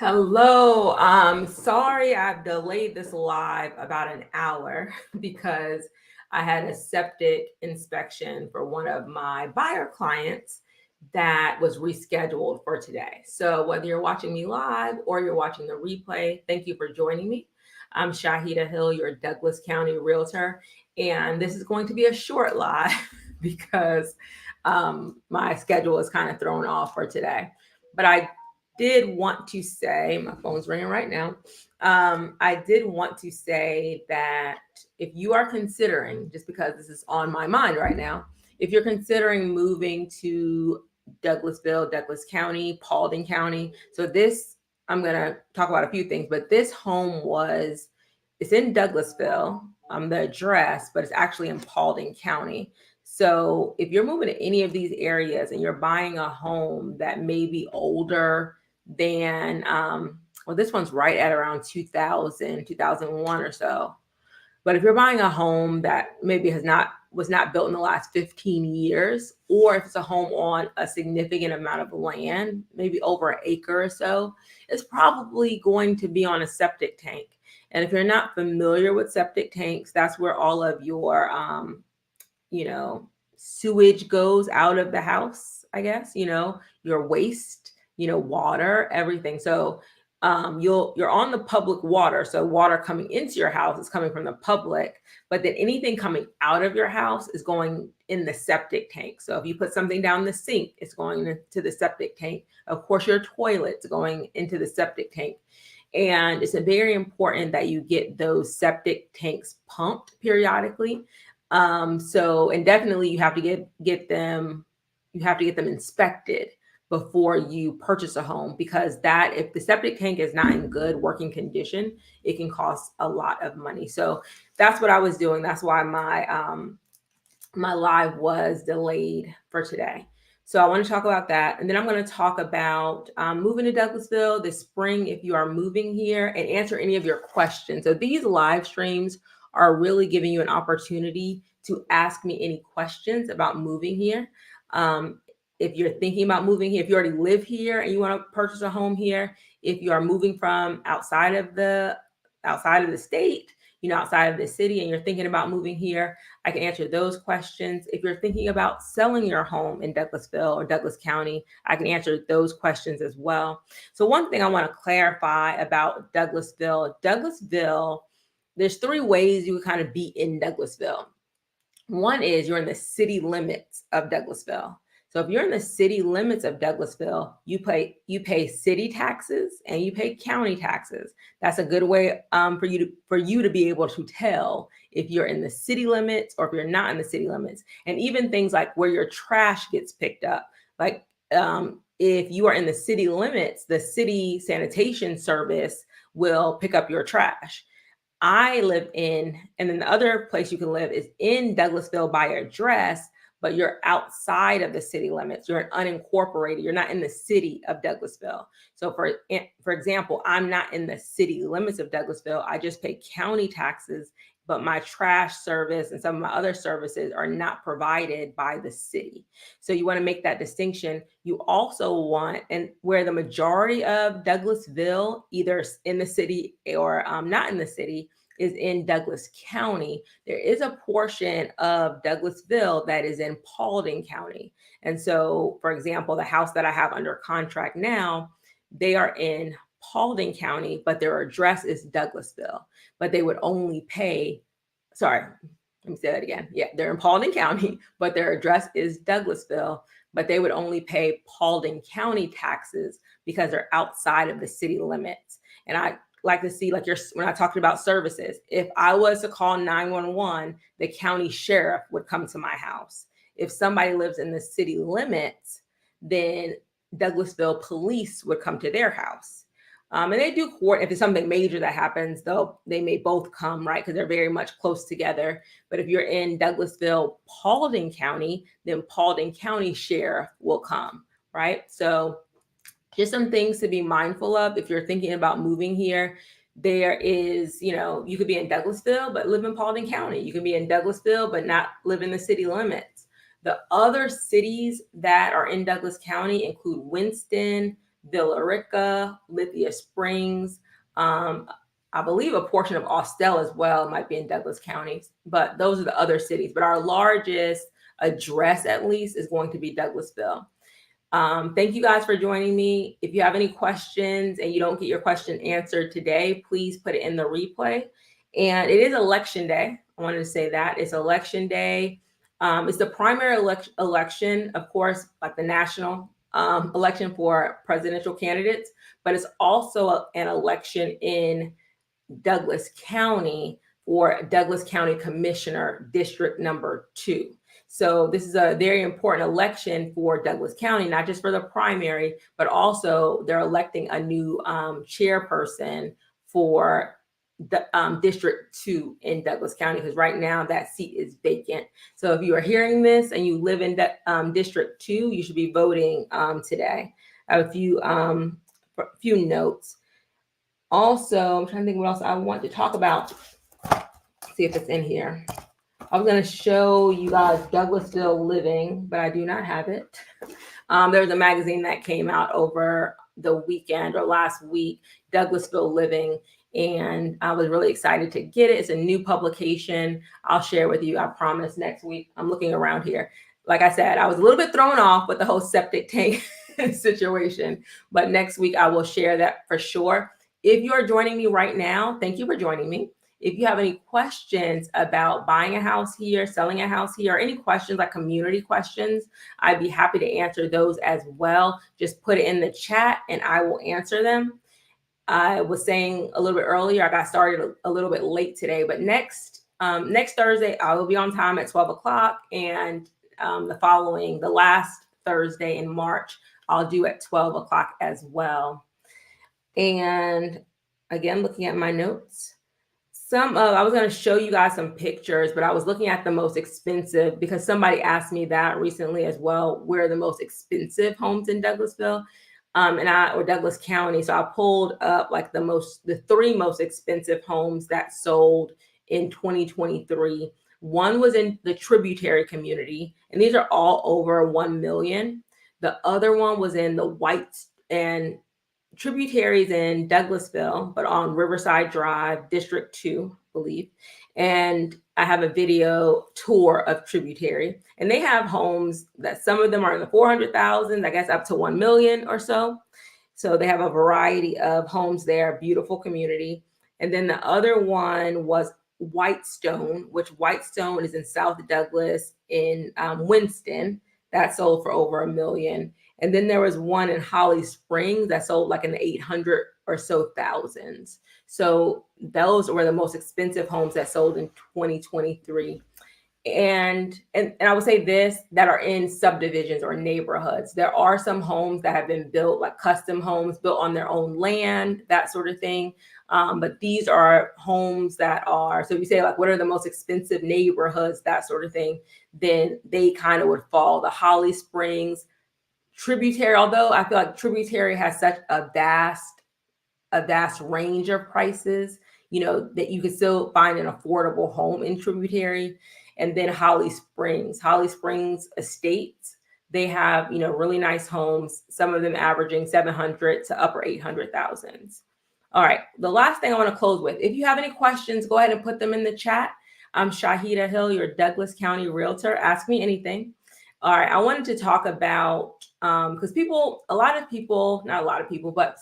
Hello. Sorry I've delayed this live about an hour because I had a septic inspection for one of my buyer clients that was rescheduled for today. So whether you're watching me live or you're watching the replay, thank you for joining me. I'm Shahida Hill, your Douglas County realtor, and this is going to be a short live because my schedule is kind of thrown off for today. But I did want to say, my phone's ringing right now. I did want to say that if you are considering, just because this is on my mind right now, if you're considering moving to Douglasville, Douglas County, Paulding County, so this, I'm going to talk about a few things, but this home it's in Douglasville, the address, but it's actually in Paulding County. So if you're moving to any of these areas and you're buying a home that may be older than well, this one's right at around 2000, 2001 or so. But if you're buying a home that maybe was not built in the last 15 years, or if it's a home on a significant amount of land, maybe over an acre or so, it's probably going to be on a septic tank. And if you're not familiar with septic tanks, that's where all of your sewage goes out of the house, I guess, your waste, water, everything. So you're on the public water. So water coming into your house is coming from the public, but then anything coming out of your house is going in the septic tank. So if you put something down the sink, it's going into the septic tank. Of course, your toilet's going into the septic tank. And it's very important that you get those septic tanks pumped periodically. And definitely you have to get them inspected before you purchase a home, because if the septic tank is not in good working condition, it can cost a lot of money. So that's what I was doing. That's why my live was delayed for today. So I want to talk about that. And then I'm going to talk about moving to Douglasville this spring if you are moving here, and answer any of your questions. So these live streams are really giving you an opportunity to ask me any questions about moving here. If you're thinking about moving here, if you already live here and you want to purchase a home here, if you are moving from outside of the state, outside of the city, and you're thinking about moving here, I can answer those questions. If you're thinking about selling your home in Douglasville or Douglas County, I can answer those questions as well. So one thing I want to clarify about Douglasville, there's three ways you can kind of be in Douglasville. One is you're in the city limits of Douglasville. So if you're in the city limits of Douglasville, you pay city taxes and you pay county taxes. That's a good way for you to be able to tell if you're in the city limits or if you're not in the city limits. And even things like where your trash gets picked up. Like if you are in the city limits, the city sanitation service will pick up your trash. I live in, and then the other place you can live is in Douglasville by address, but you're outside of the city limits. You're an unincorporated. You're not in the city of Douglasville. So for example, I'm not in the city limits of Douglasville. I just pay county taxes, but my trash service and some of my other services are not provided by the city. So you want to make that distinction. You also want, and where the majority of Douglasville, either in the city or not in the city, is in Douglas County. There is a portion of Douglasville that is in Paulding County. And so, for example, the house that I have under contract now, they are in Paulding County, but their address is Douglasville. But they would only pay, sorry, let me say that again. Yeah, they're in Paulding County, but their address is Douglasville, but they would only pay Paulding County taxes because they're outside of the city limits. And I like to see, like when I talked about services, if I was to call 911, the county sheriff would come to my house. If somebody lives in the city limits, then Douglasville police would come to their house. And they do court. If it's something major that happens, they may both come, right? Because they're very much close together. But if you're in Douglasville, Paulding County, then Paulding County sheriff will come, right? So just some things to be mindful of if you're thinking about moving here. There is, you could be in Douglasville, but live in Paulding County. You can be in Douglasville, but not live in the city limits. The other cities that are in Douglas County include Winston, Villa Rica, Lithia Springs. I believe a portion of Austell as well might be in Douglas County, but those are the other cities. But our largest address, at least, is going to be Douglasville. Thank you guys for joining me. If you have any questions and you don't get your question answered today, please put it in the replay. And it is election day. I wanted to say that it's election day. It's the primary election, of course, like the national election for presidential candidates, but it's also an election in Douglas County for Douglas County Commissioner District Number 2. So this is a very important election for Douglas County, not just for the primary, but also they're electing a new chairperson for the District 2 in Douglas County, because right now that seat is vacant. So if you are hearing this and you live in District 2, you should be voting today. I have a few notes. Also, I'm trying to think what else I want to talk about. See if it's in here. I was going to show you guys Douglasville Living, but I do not have it. There's a magazine that came out over the weekend or last week, Douglasville Living, and I was really excited to get it. It's a new publication. I'll share with you, I promise, next week. I'm looking around here. Like I said, I was a little bit thrown off with the whole septic tank situation, but next week I will share that for sure. If you're joining me right now, thank you for joining me. If you have any questions about buying a house here, selling a house here, or any questions like community questions, I'd be happy to answer those as well. Just put it in the chat and I will answer them. I was saying a little bit earlier, I got started a little bit late today, but next Thursday, I will be on time at 12 o'clock. And the last Thursday in March, I'll do at 12 o'clock as well. And again, looking at my notes, I was going to show you guys some pictures, but I was looking at the most expensive because somebody asked me that recently as well. Where are the most expensive homes in Douglasville or Douglas County? So I pulled up like the 3 most expensive homes that sold in 2023. One was in the Tributary community, and these are all over $1 million. The other one was in the White and Tributaries in Douglasville, but on Riverside Drive, District 2, I believe. And I have a video tour of Tributary, and they have homes that some of them are in the 400,000, I guess up to 1 million or so. So they have a variety of homes there, beautiful community. And then the other one was Whitestone, which Whitestone is in South Douglas in Winston. That sold for over $1 million. And then there was one in Holly Springs that sold like in the 800 or so thousands. So those were the most expensive homes that sold in 2023. And I would say this, that are in subdivisions or neighborhoods. There are some homes that have been built, like custom homes built on their own land, that sort of thing. But these are homes that are, so if you say like, what are the most expensive neighborhoods, that sort of thing, then they kind of would fall. The Holly Springs, Tributary, although I feel like Tributary has such a vast range of prices, that you can still find an affordable home in Tributary. And then Holly Springs Estates, they have, really nice homes, some of them averaging 700 to upper 800,000. All right. The last thing I want to close with, if you have any questions, go ahead and put them in the chat. I'm Shahida Hill, your Douglas County Realtor. Ask me anything. All right. I wanted to talk about, because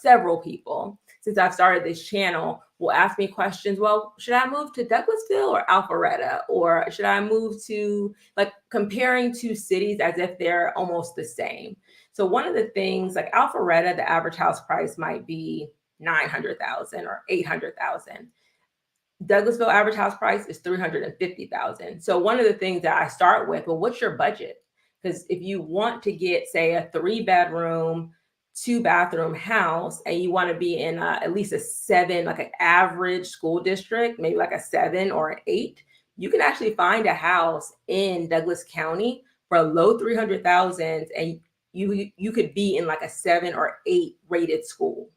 several people, since I've started this channel, will ask me questions. Well, should I move to Douglasville or Alpharetta? Or should I move to, like, comparing two cities as if they're almost the same? So one of the things, like Alpharetta, the average house price might be $900,000 or $800,000. Douglasville average house price is $350,000. So one of the things that I start with, well, what's your budget? Because if you want to get, say, a 3-bedroom, 2-bathroom house, and you want to be in at least a 7, like an average school district, maybe like a 7 or an 8, you can actually find a house in Douglas County for a low 300,000, and you could be in like a 7 or 8 rated school.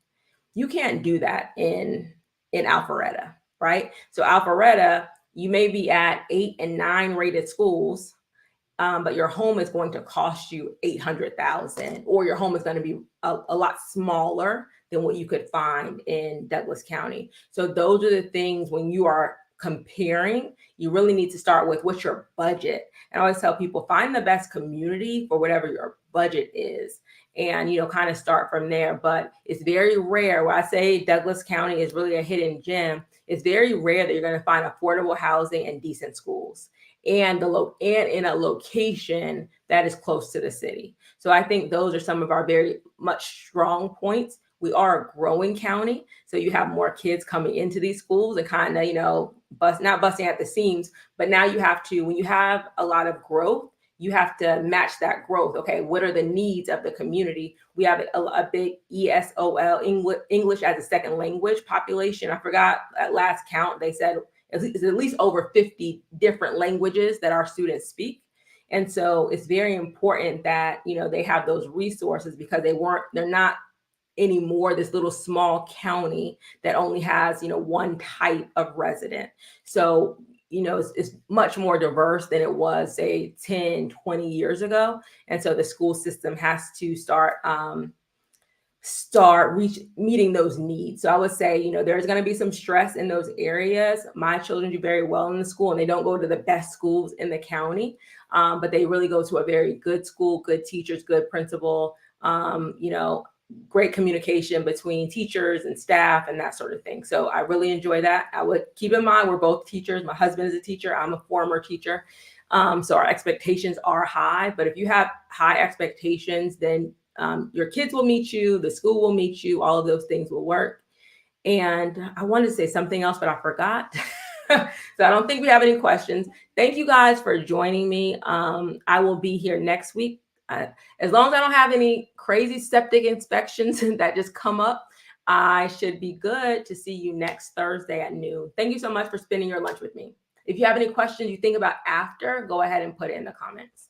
You can't do that in Alpharetta, right? So Alpharetta, you may be at 8 and 9 rated schools, but your home is going to cost you $800,000, or your home is going to be a lot smaller than what you could find in Douglas County. So those are the things when you are comparing, you really need to start with what's your budget. And I always tell people, find the best community for whatever your budget is, and kind of start from there. But it's very rare. When I say Douglas County is really a hidden gem, it's very rare that you're going to find affordable housing and decent schools, and and in a location that is close to the city. So I think those are some of our very much strong points. We are a growing county, so you have more kids coming into these schools and kind of, not busting at the seams, but now you have to, when you have a lot of growth, you have to match that growth. Okay, what are the needs of the community? We have a big ESOL, English as a second language population. I forgot at last count, they said it's at least over 50 different languages that our students speak. And so it's very important that, they have those resources, because they're not anymore this little small county that only has, one type of resident. So, it's much more diverse than it was, say, 10, 20 years ago. And so the school system has to start meeting those needs. So I would say, there's going to be some stress in those areas. My children do very well in the school, and they don't go to the best schools in the county, but they really go to a very good school, good teachers, good principal, great communication between teachers and staff and that sort of thing. So I really enjoy that. I would keep in mind, we're both teachers. My husband is a teacher. I'm a former teacher. So our expectations are high, but if you have high expectations, then your kids will meet you, the school will meet you, all of those things will work. And I wanted to say something else, but I forgot. So I don't think we have any questions. Thank you guys for joining me. I will be here next week. As long as I don't have any crazy septic inspections that just come up, I should be good to see you next Thursday at noon. Thank you so much for spending your lunch with me. If you have any questions you think about after, go ahead and put it in the comments.